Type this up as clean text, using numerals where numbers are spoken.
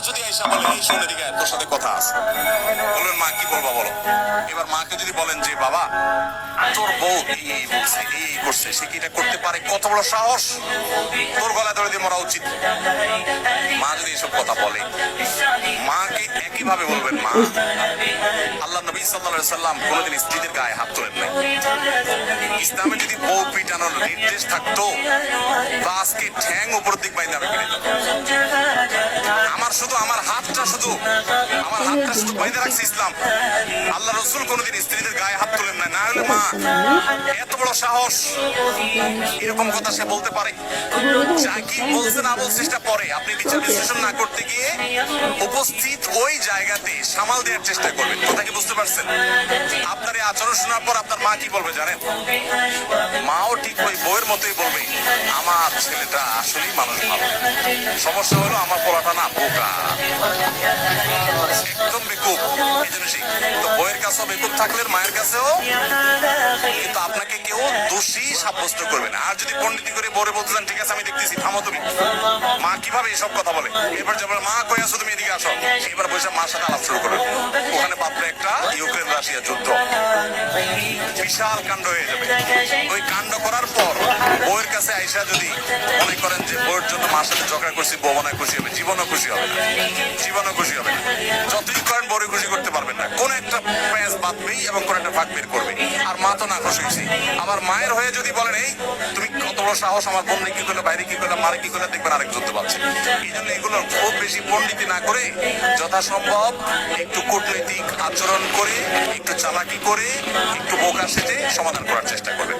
যদি আইসা বলে এই শোন এদিকে আয়, তোর সাথে কথা আছে, বলবেন মা কি বলবা বলো। এবার মাকে যদি বলেন যে বাবা তোর বউ এই বলছে এই করছে, সে কি এটা করতে পারে, কত বড় সাহস, তোর গলায় ধরে দিয়ে মরা উচিত। মা যদি এসব কথা বলে, মাকে একইভাবে বলবেন মা আল্লাহ নবী সাল্লাল্লাহু আলাইহি সাল্লাম কোনোদিন স্ত্রীদের গায়ে হাত তোলেন নাই। ইসলামে যদি বউ পিটানোর নির্দেশ থাকতো তা আজকে ঠ্যাং উপর দিক বাইন্দা আমি পিটাই আমার শুধু আমার হাতটা শুধু বাইন্দা রাখছে ইসলাম। আল্লাহ রসুল কোনোদিন স্ত্রীদের গায়ে হাত তোলেন না। না হলে মা এত বড় সাহস, এরকম কথা সে বলতে পারে। যা কি বলছে না বলছে সেটা পরে, আপনি বিচার বিশ্লেষণ না করতে গিয়ে উপস্থিত ওই জায়গাতে সামাল দেওয়ার চেষ্টা করবেন। কথা কি বুঝতে পারছেন? আপনার এই আচরণ শোনার পর আপনার মা কি বলবে জানেন? মাও ঠিক ওই বউয়ের মতোই বলবে আমার ছেলেটা আসলেই মানুষ ভালো, সমস্যা হলো আমার পোলাটা না বোকা, একদম বেকুব। এই জন্য তো বউয়ের কাছেও বেকুব থাকলে মায়ের কাছেও কিন্তু আপনাকে কেউ দোষী সাব্যস্ত করবে না। আর যদি পণ্ডিতি করে বউরে বলতে চান ঠিক আছে আমি দেখতেছি, থামো তুমি। মা কিভাবে এসব কথা বলে, এবার যাবার মা কই আসো তুমি এদিকে আসো, এবার বসে মার সাথে আলাপ শুরু করবে। ওখানে বাপরে একটা ইউক্রেন রাশিয়া যুদ্ধ, বিশাল কাণ্ড হয়ে যাবে। ওই কাণ্ড করার পর বউয়ের কাছে আইসা যদি মনে করেন যে বউয়ের জন্য মার সাথে ঝগড়া করছি, বউ মনে খুশি হবে, জীবনও খুশি হবে না, জীবনও খুশি হবে না। যতই করেন বউরে খুশি করতে পারবেন না, কোন একটা প্যাঁচ বাঁধবেই এবং কোন একটা ভাগ বের করবে। আর মা তো না খুশি হয়েছে। আবার মায়ের হয়ে যদি বলেন এই তুমি কত বড় সাহস, আমার বোনরে কি করলে, বাইরে কি করলে, মারে কি করলে, দেখবেন আরেক যুদ্ধ পাচ্ছে। এই জন্য এগুলো খুব বেশি পণ্ডিতি না করে যথাসম্ভব একটু কূটনৈতিক আচরণ করে, একটু চালাকি করে, একটু বোকা সেজে সমাধান করার চেষ্টা করবেন।